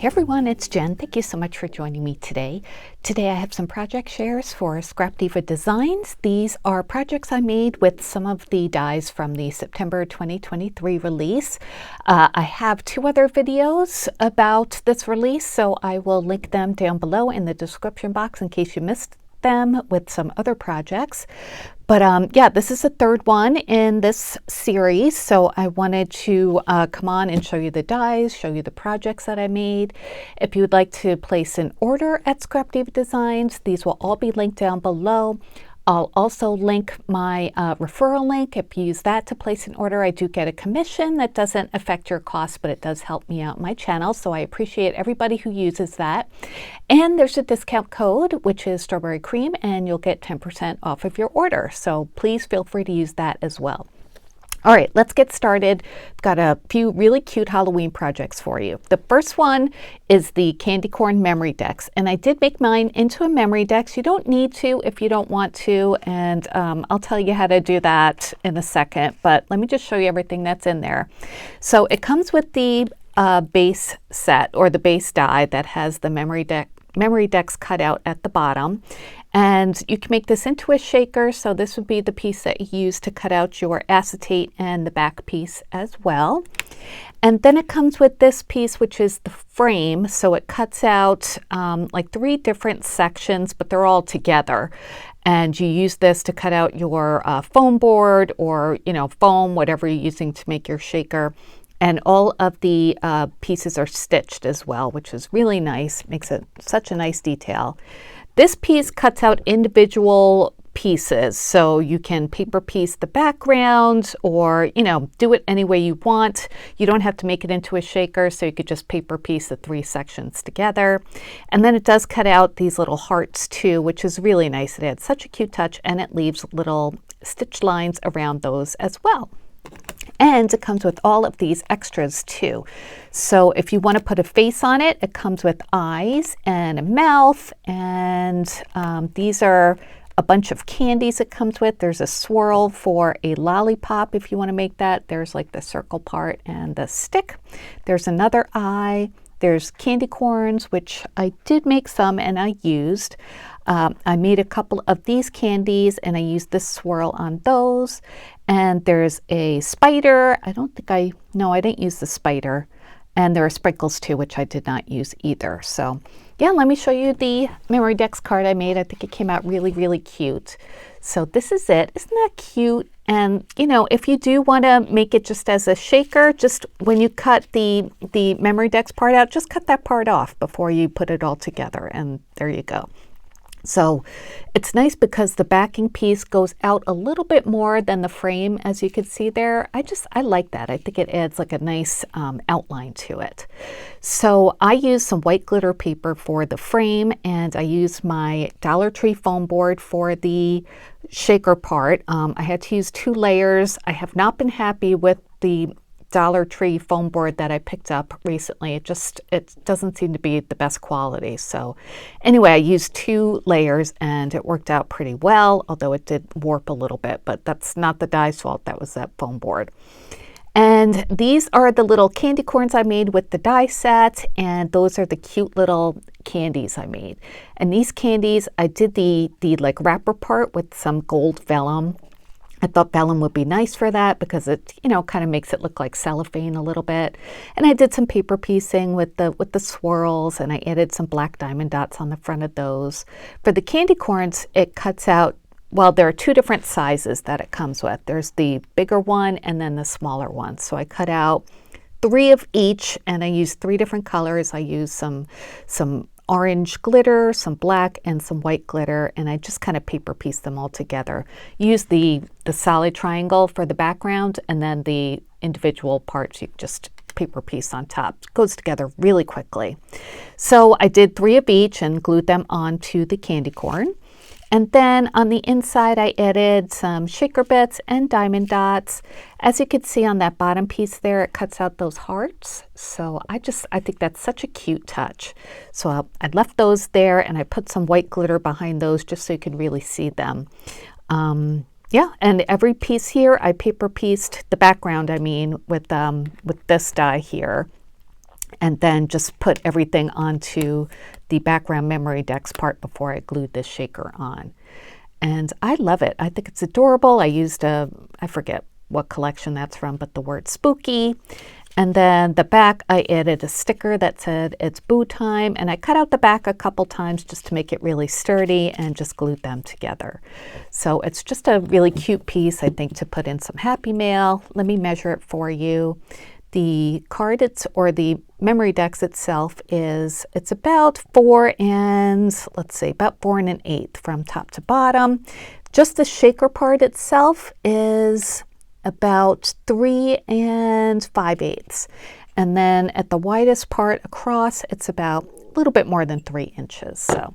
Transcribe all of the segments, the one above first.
Hey everyone, it's Jen. Thank you so much for joining me today. Today I have some project shares for Scrap Diva Designs. These are projects I made with some of the dies from the September 2023 release. I have two other videos about this release, so I will link them down below in the description box in case you missed them with some other projects. But yeah, this is the third one in this series, so I wanted to come on and show you the dies, show you the projects that I made. If you would like to place an order at Scrap Diva Designs, these will all be linked down below. I'll also link my referral link. If you use that to place an order, I do get a commission. That doesn't affect your cost, but it does help me out my channel, so I appreciate everybody who uses that. And there's a discount code, which is Strawberry Cream, and you'll get 10% off of your order. So please feel free to use that as well. All right, let's get started. I've got a few really cute Halloween projects for you. The first one is the Candy Corn Memorydex, and I did make mine into a Memorydex. You don't need to if you don't want to, and I'll tell you how to do that in a second, but let me just show you everything that's in there. So it comes with the base set, or the base die that has the Memorydex cut out at the bottom. And you can make this into a shaker, so this would be the piece that you use to cut out your acetate and the back piece as well. And then it comes with this piece, which is the frame, so it cuts out like 3 different sections, but they're all together. And you use this to cut out your foam board, or foam, whatever you're using to make your shaker. And all of the pieces are stitched as well, which is really nice, makes it such a nice detail. This piece cuts out individual pieces, so you can paper piece the background, or do it any way you want. You don't have to make it into a shaker, so you could just paper piece the 3 sections together. And then it does cut out these little hearts too, which is really nice. It adds such a cute touch, and it leaves little stitch lines around those as well. And it comes with all of these extras too. So if you want to put a face on it, it comes with eyes and a mouth. And these are a bunch of candies it comes with. There's a swirl for a lollipop if you want to make that. There's like the circle part and the stick. There's another eye. There's candy corns, which I did make some and I used. I made a couple of these candies and I used this swirl on those. And there's a spider. I didn't use the spider. And there are sprinkles too, which I did not use either. So yeah, let me show you the Memorydex card I made. I think it came out really, really cute. So this is it. Isn't that cute? And if you do want to make it just as a shaker, just when you cut the Memorydex part out, just cut that part off before you put it all together. And there you go. So it's nice because the backing piece goes out a little bit more than the frame, as you can see there. I like that. I think it adds like a nice outline to it. So I used some white glitter paper for the frame, and I used my Dollar Tree foam board for the shaker part. I had to use 2 layers. I have not been happy with the Dollar Tree foam board that I picked up recently. It doesn't seem to be the best quality. So anyway, I used 2 layers and it worked out pretty well, although it did warp a little bit, but that's not the die's fault. That was that foam board. And these are the little candy corns I made with the die set, and those are the cute little candies I made. And these candies, I did the like wrapper part with some gold vellum. I thought vellum would be nice for that because it, kind of makes it look like cellophane a little bit. And I did some paper piecing with the swirls, and I added some black diamond dots on the front of those. For the candy corns, it cuts out, well, there are 2 different sizes that it comes with. There's the bigger one and then the smaller one. So I cut out 3 of each, and I used 3 different colors. I used some orange glitter, some black, and some white glitter, and I just kind of paper pieced them all together. Use the solid triangle for the background, and then the individual parts you just paper piece on top. It goes together really quickly. So I did 3 of each and glued them onto the candy corn. And then on the inside, I added some shaker bits and diamond dots. As you can see on that bottom piece there, it cuts out those hearts. So I think that's such a cute touch. So I left those there, and I put some white glitter behind those just so you can really see them. Yeah, and every piece here, I paper pieced the background, with this die here. and then just put everything onto the background Memorydex part before I glued this shaker on. And I love it. I think it's adorable. I used I forget what collection that's from, but the word spooky. And then the back, I added a sticker that said it's boo time, and I cut out the back a couple times just to make it really sturdy and just glued them together. So it's just a really cute piece, I think, to put in some happy mail. Let me measure it for you. The card, or the Memorydex itself it's about 4 and, let's say, about 4 1/8 from top to bottom. Just the shaker part itself is about 3 5/8. And then at the widest part across, it's about a little bit more than 3 inches. So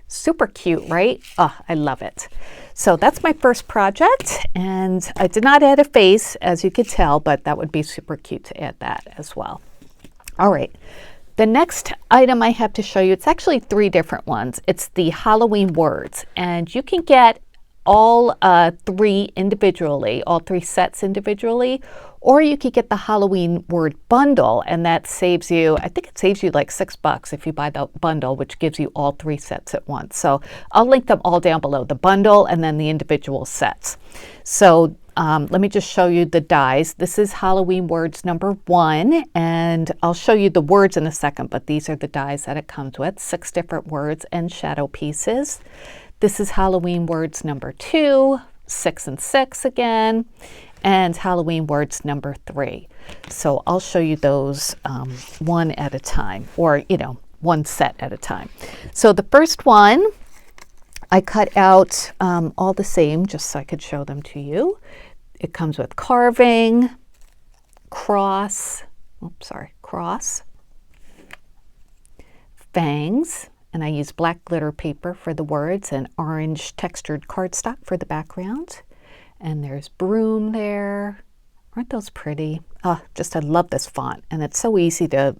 super cute, right? Oh, I love it. So that's my first project, and I did not add a face, as you could tell, but that would be super cute to add that as well. All right. The next item I have to show you, it's actually 3 different ones. It's the Halloween words, and you can get all 3 individually, all 3 sets individually, or you could get the Halloween word bundle, and that saves you, I think it saves you like $6 if you buy the bundle, which gives you all 3 sets at once. So I'll link them all down below, the bundle and then the individual sets. So let me just show you the dies. This is Halloween words number 1, and I'll show you the words in a second, but these are the dies that it comes with, 6 different words and shadow pieces. This is Halloween words number 2, 6 and 6 again, and Halloween words number 3. So I'll show you those one at a time, or, one set at a time. So the first one, I cut out all the same just so I could show them to you. It comes with carving, cross, fangs, and I use black glitter paper for the words and orange textured cardstock for the background. And there's broom there. Aren't those pretty? Oh, I love this font, and it's so easy to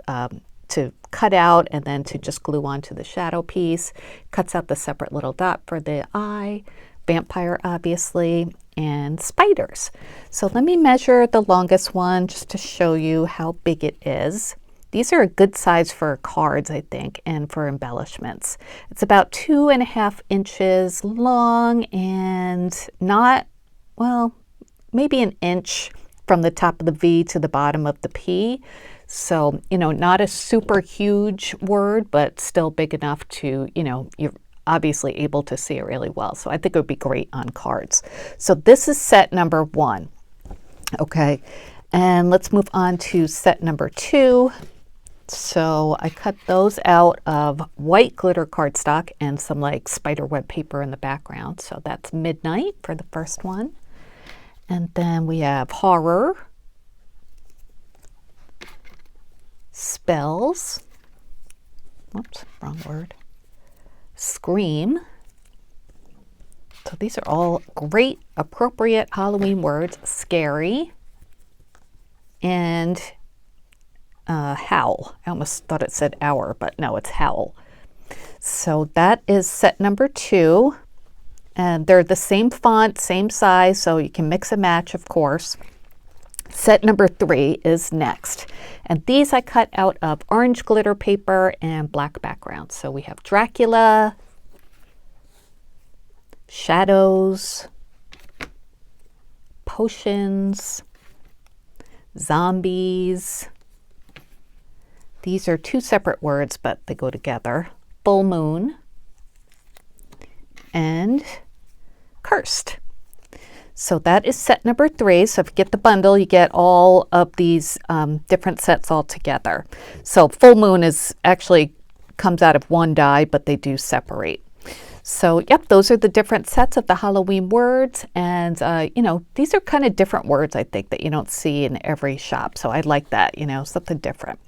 cut out and then to just glue onto the shadow piece. Cuts out the separate little dot for the eye, vampire obviously, and spiders. So let me measure the longest one just to show you how big it is. These are a good size for cards, I think, and for embellishments. It's about 2.5 inches long and not, well, maybe an inch from the top of the V to the bottom of the P. So, not a super huge word, but still big enough to, you're obviously able to see it really well. So I think it would be great on cards. So this is set number 1. Okay, and let's move on to set number 2. So I cut those out of white glitter cardstock and some like spider web paper in the background. So that's Midnight for the first one. And then we have Horror, Spells, oops, wrong word, Scream. So these are all great, appropriate Halloween words. Scary, and Howl. I almost thought it said hour, but no, it's Howl. So that is set number 2. And they're the same font, same size, so you can mix and match, of course. Set number 3 is next. And these I cut out of orange glitter paper and black background. So we have Dracula, Shadows, Potions, Zombies. These are 2 separate words, but they go together. Full Moon and Cursed. So that is set number 3. So if you get the bundle, you get all of these different sets all together. So Full Moon actually comes out of one die, but they do separate. So yep, those are the different sets of the Halloween words. And, these are kind of different words, I think, that you don't see in every shop. So I like that, something different.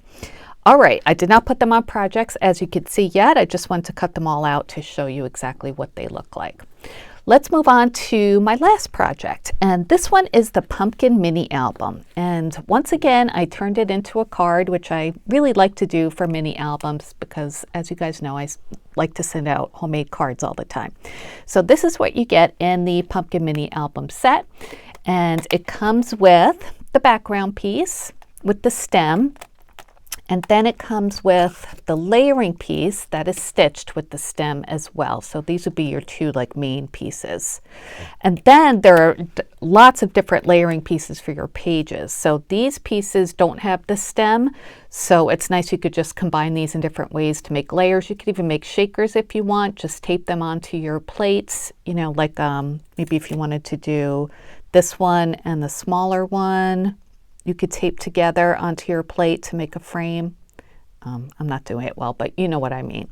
All right, I did not put them on projects, as you can see yet. I just want to cut them all out to show you exactly what they look like. Let's move on to my last project, and this one is the Pumpkin Mini Album. And once again, I turned it into a card, which I really like to do for mini albums because, as you guys know, I like to send out homemade cards all the time. So this is what you get in the Pumpkin Mini Album set, and it comes with the background piece with the stem. And then it comes with the layering piece that is stitched with the stem as well. So these would be your two like main pieces. And then there are lots of different layering pieces for your pages. So these pieces don't have the stem, so it's nice you could just combine these in different ways to make layers. You could even make shakers if you want, just tape them onto your plates, you know, like maybe if you wanted to do this one and the smaller one, you could tape together onto your plate to make a frame. I'm not doing it well, but you know what I mean.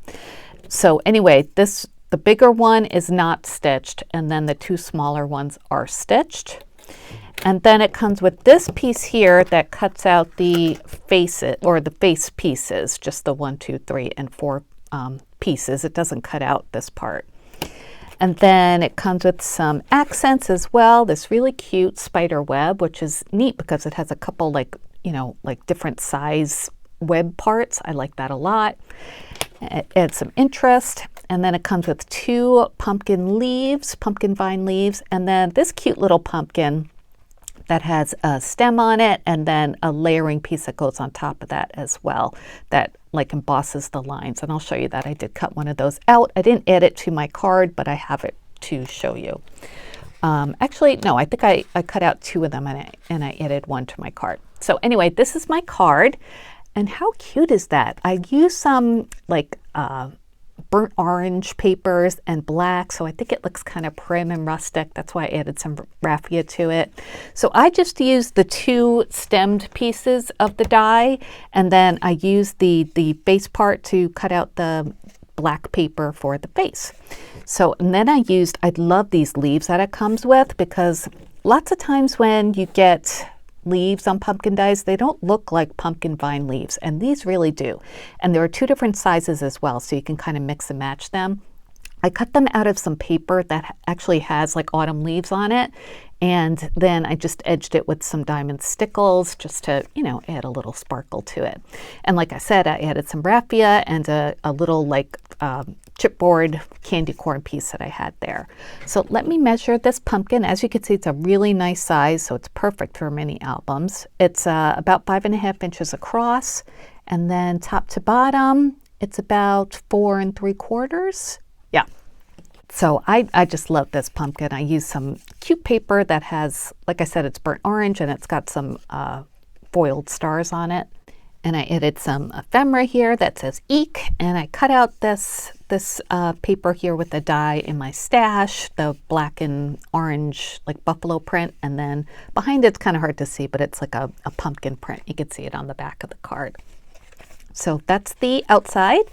So anyway, the bigger one is not stitched, and then the two smaller ones are stitched. And then it comes with this piece here that cuts out the face pieces, just the 1, 2, 3, and 4 pieces. It doesn't cut out this part. And then it comes with some accents as well, this really cute spider web, which is neat because it has a couple like, you know, like different size web parts. I like that a lot. It adds some interest. And then it comes with 2 pumpkin leaves, pumpkin vine leaves, and then this cute little pumpkin that has a stem on it, and then a layering piece that goes on top of that as well, that like embosses the lines. And I'll show you that. I did cut one of those out. I didn't add it to my card, but I have it to show you. Actually, no, I think I cut out 2 of them and I added 1 to my card. So anyway, this is my card. And how cute is that? I used some like burnt orange papers and black, so I think it looks kind of prim and rustic. That's why I added some raffia to it. So I just used the 2 stemmed pieces of the die, and then I used the base part to cut out the black paper for the base. So, and then I love these leaves that it comes with, because lots of times when you get leaves on pumpkin dies, they don't look like pumpkin vine leaves, and these really do. And there are 2 different sizes as well, so you can kind of mix and match them. I cut them out of some paper that actually has like autumn leaves on it, and then I just edged it with some diamond stickles just to, you know, add a little sparkle to it. And like I said, I added some raffia and a little like chipboard candy corn piece that I had there. So let me measure this pumpkin. As you can see, it's a really nice size, so it's perfect for mini albums. It's about 5.5 inches across, and then top to bottom, it's about 4 3/4. Yeah. So I just love this pumpkin. I used some cute paper that has, like I said, it's burnt orange and it's got some foiled stars on it. And I added some ephemera here that says Eek, and I cut out this paper here with the die in my stash, the black and orange like buffalo print, and then behind it's kind of hard to see, but it's like a pumpkin print. You can see it on the back of the card. So that's the outside,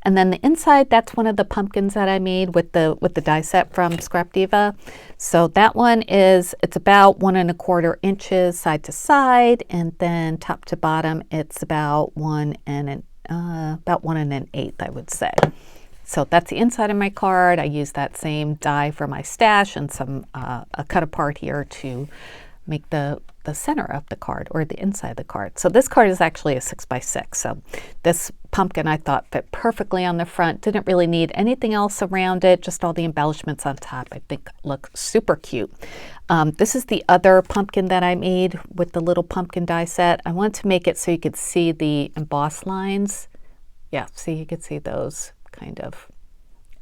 and then the inside, that's one of the pumpkins that I made with the die set from Scrap Diva. So that one it's about 1 1/4 inches side to side, and then top to bottom it's about 1 1 1/8, I would say. So that's the inside of my card. I used that same die for my stash and some a cut apart here to make the center of the card, or the inside of the card. So this card is actually a 6x6. So this pumpkin I thought fit perfectly on the front. Didn't really need anything else around it, just all the embellishments on top I think look super cute. This is the other pumpkin that I made with the little pumpkin die set. I wanted to make it so you could see the embossed lines. Yeah, see, you could see those kind of.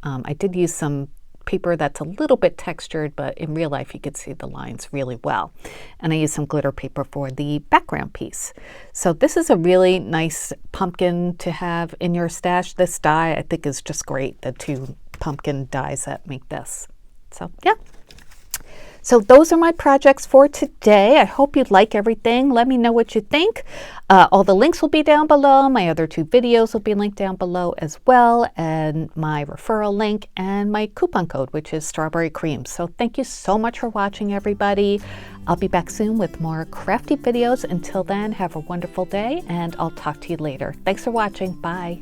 I did use some paper that's a little bit textured, but in real life you could see the lines really well. And I used some glitter paper for the background piece. So this is a really nice pumpkin to have in your stash. This die I think is just great, the 2 pumpkin dies that make this. So yeah. So those are my projects for today. I hope you like everything. Let me know what you think. All the links will be down below. My other 2 videos will be linked down below as well, and my referral link and my coupon code, which is strawberry cream. So thank you so much for watching, everybody. I'll be back soon with more crafty videos. Until then, have a wonderful day, and I'll talk to you later. Thanks for watching. Bye.